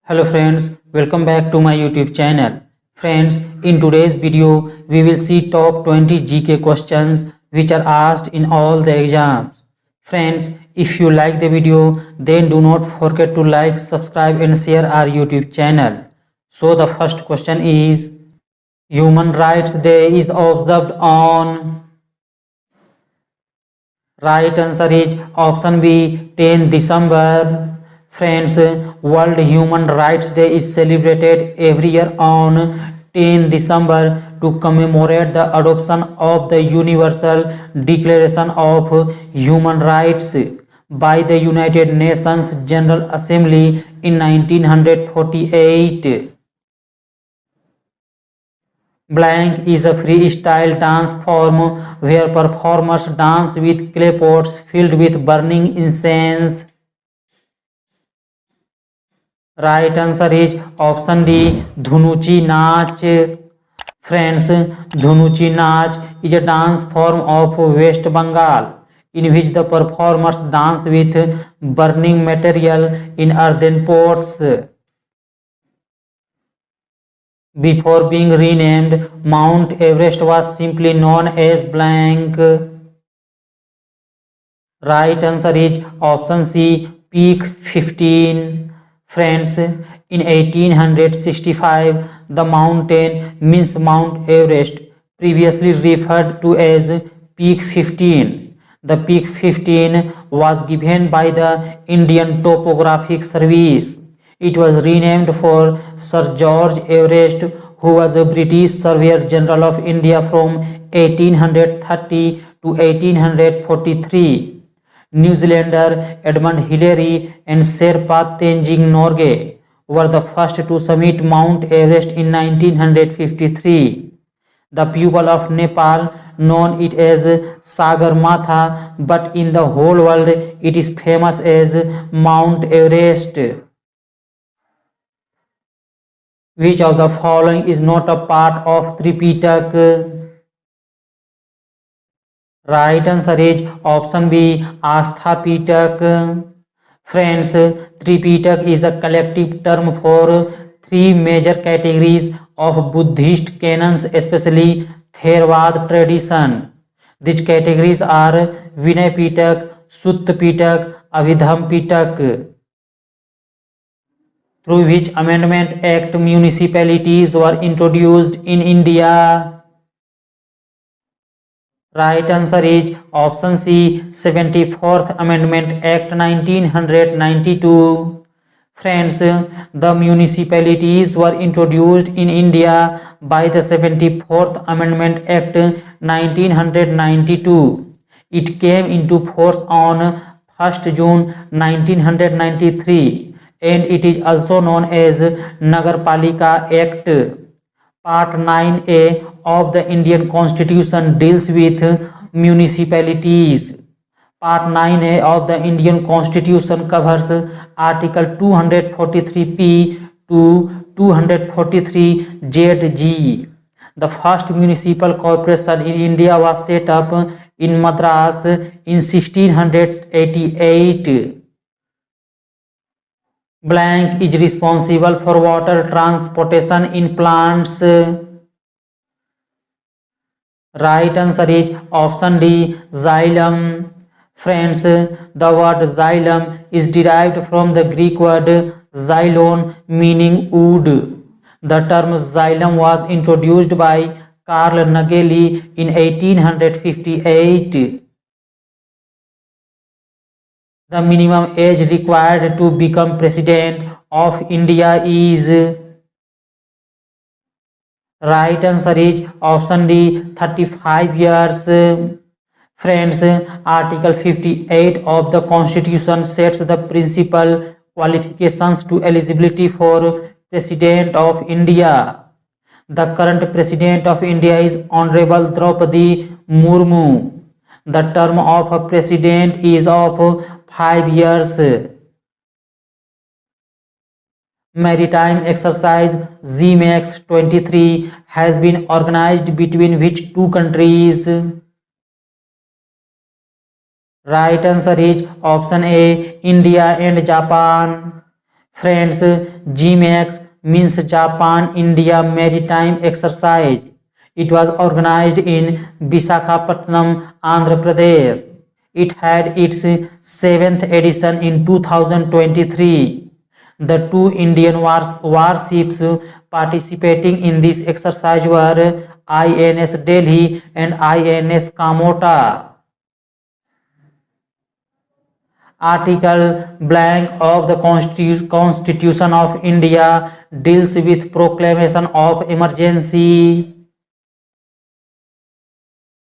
Hello friends, welcome back to my YouTube channel. Friends, in today's video, we will see top 20 GK questions which are asked in all the exams. Friends, if you like the video, then do not forget to like, subscribe and share our YouTube channel. So the first question is, Human Rights Day is observed on. Right answer is option B, 10 December. Friends, World Human Rights Day is celebrated every year on 10 December to commemorate the adoption of the Universal Declaration of Human Rights by the United Nations General Assembly in 1948. Blank is a freestyle dance form where performers dance with clay pots filled with burning incense. Right answer is option D, Dhunuchi Nach. Friends, Dhunuchi Nach is a dance form of West Bengal in which the performers dance with burning material in earthen pots. Before being renamed, Mount Everest was simply known as blank. Right answer is option C, Peak 15. Friends, in 1865, the mountain means Mount Everest, previously referred to as Peak 15. The Peak 15 was given by the Indian Topographic Service. It was renamed for Sir George Everest, who was a British Surveyor General of India from 1830 to 1843. New Zealander Edmund Hillary and Sherpa Tenzing Norgay were the first to summit Mount Everest in 1953. The people of Nepal known it as Sagarmatha, but in the whole world it is famous as Mount Everest. Which of the following is not a part of Tripitak? Right answer is option B, Astha Pitak. Friends, Tripitak is a collective term for three major categories of Buddhist canons, especially Theravada tradition. These categories are Vinay Pitak, Sutta Pitak, Abhidham Pitak. Through which Amendment Act municipalities were introduced in India? Right answer is option C, 74th Amendment Act 1992. Friends, the municipalities were introduced in India by the 74th Amendment Act 1992. It came into force on 1st June 1993 and it is also known as Nagarpalika Act. Part 9A of the Indian Constitution deals with municipalities. Part 9A of the Indian Constitution covers Article 243P to 243ZG. The first municipal corporation in India was set up in Madras in 1688. Blank is responsible for water transportation in plants. Right answer is option D, xylem. Friends, the word xylem is derived from the Greek word xylon, meaning wood. The term xylem was introduced by Carl Nageli in 1858. The minimum age required to become president of India is. Right answer is option D, 35 years. Friends, Article 58 of the Constitution sets the principal qualifications to eligibility for President of India. The current President of India is Honorable Draupadi Murmu. The term of a president is of 5 years. Maritime exercise ZMAX 23 has been organized between which two countries? Right answer is option A, India and Japan. Friends, GMAX means Japan India Maritime Exercise. It was organized in Visakhapatnam, Andhra Pradesh. It had its 7th edition in 2023. The two Indian warships participating in this exercise were INS Delhi and INS Kamota. Article blank of the Constitution of India deals with proclamation of emergency.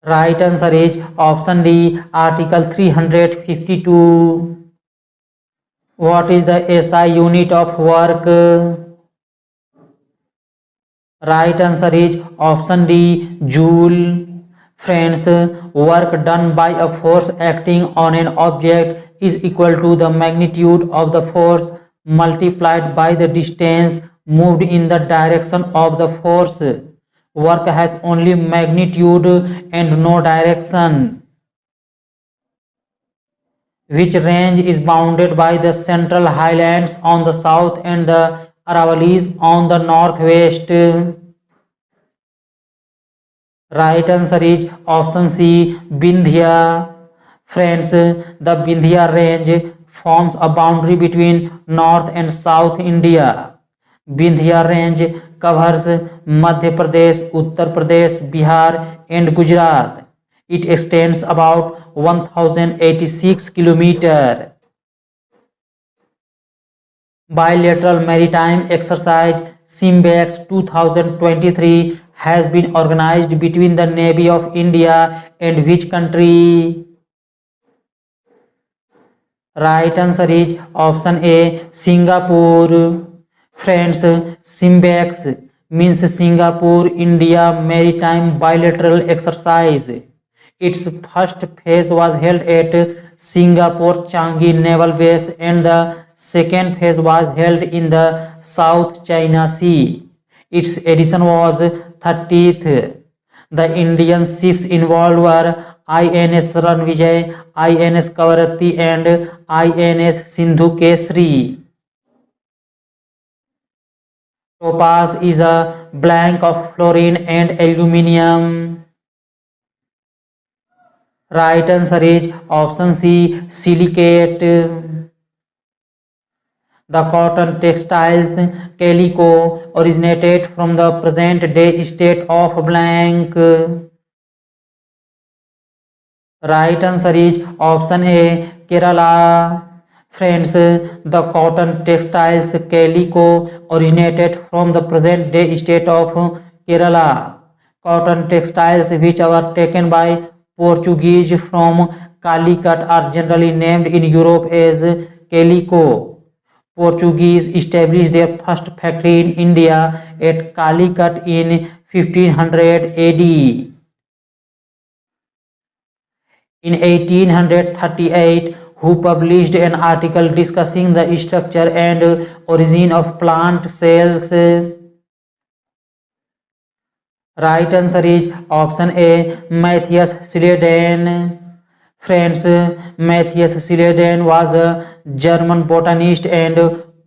Right answer is option D, Article 352. What is the SI unit of work? Right answer is option D, joule. Friends, work done by a force acting on an object is equal to the magnitude of the force multiplied by the distance moved in the direction of the force. Work has only magnitude and no direction. Which range is bounded by the Central Highlands on the south and the Aravallis on the northwest? Right answer is option C, Vindhya. Friends, the Vindhya range forms a boundary between North and South India. Vindhya range covers Madhya Pradesh, Uttar Pradesh, Bihar and Gujarat. It extends about 1086 kilometers. Bilateral maritime exercise SIMBEX 2023 has been organized between the Navy of India and which country? Right answer is option A, Singapore. Friends, SIMBEX means Singapore India Maritime Bilateral Exercise. Its first phase was held at Singapore Changi Naval Base and the second phase was held in the South China Sea. Its edition was 30th. The Indian ships involved were INS Ranvijay, INS Kavaratti and INS Sindhu Kesri. Topaz is a blank of fluorine and aluminium. Right answer is option C, silicate. The cotton textiles calico originated from the present day state of blank. Right answer is option A, Kerala. Friends, the cotton textiles calico originated from the present day state of Kerala. Cotton textiles which were taken by Portuguese from Calicut are generally named in Europe as calico. Portuguese established their first factory in India at Calicut in 1500 AD. In 1838, who published an article discussing the structure and origin of plant cells? Right answer is option A, Matthias Sleden. Friends, Matthias Sleden was a German botanist and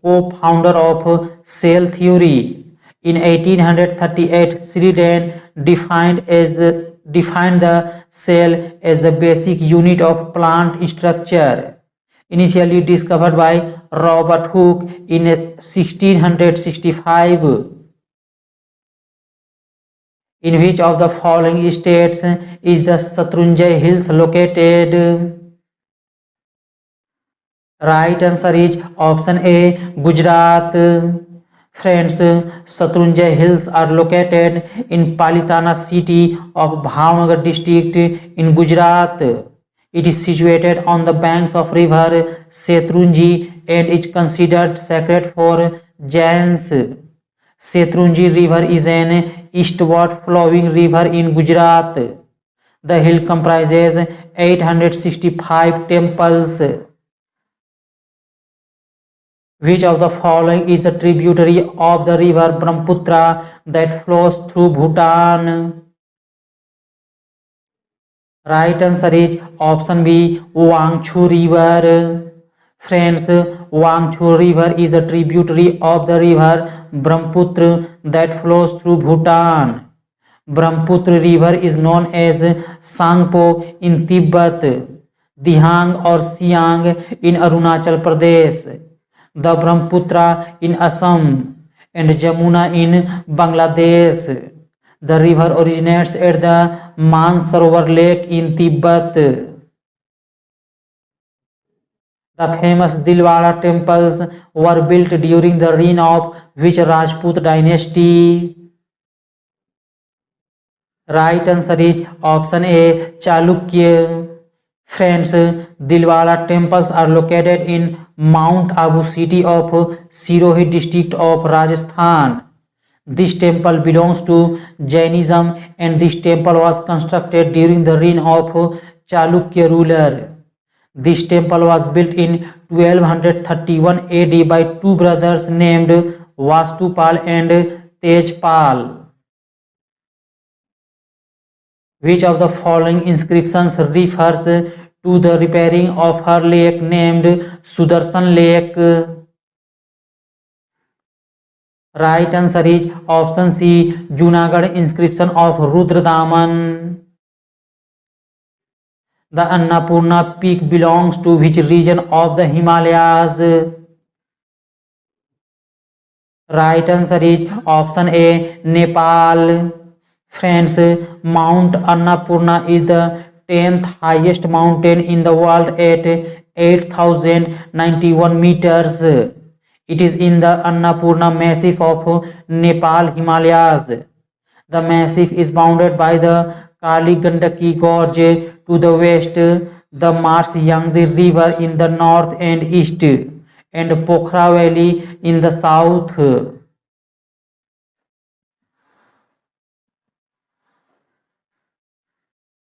co-founder of cell theory. In 1838, Sleden defined the cell as the basic unit of plant structure. Initially discovered by Robert Hooke in 1665. In which of the following states is the Shatrunjay Hills located? Right answer is option A, Gujarat. Friends, Shatrunjay Hills are located in Palitana city of Bhavnagar district in Gujarat. It is situated on the banks of river Shatrunji and is considered sacred for Jains. Shatrunji river is an eastward flowing river in Gujarat. The hill comprises 865 temples. Which of the following is a tributary of the river Brahmaputra that flows through Bhutan? Right answer is option B, Wangchu river. Friends, Wangchuo River is a tributary of the river Brahmaputra that flows through Bhutan. Brahmaputra River is known as Sangpo in Tibet, Dihang or Siang in Arunachal Pradesh, the Brahmaputra in Assam, and Jamuna in Bangladesh. The river originates at the Mansarovar Lake in Tibet. The famous Dilwara temples were built during the reign of which Rajput dynasty? Right answer is option A, Chalukya. Friends, Dilwara temples are located in Mount Abu city of Sirohi district of Rajasthan. This temple belongs to Jainism and this temple was constructed during the reign of Chalukya ruler. This temple was built in 1231 AD by two brothers named Vastupal and Tejpal. Which of the following inscriptions refers to the repairing of her lake named Sudarshan Lake? Right answer is option C, Junagadh inscription of Rudradaman. The Annapurna peak belongs to which region of the Himalayas? Right answer is option A, Nepal. Friends, Mount Annapurna is the 10th highest mountain in the world at 8,091 meters. It is in the Annapurna Massif of Nepal Himalayas. The massif is bounded by the Kali Gandaki Gorge to the west, the Mars Yangdi River in the north and east, and Pokhara Valley in the south.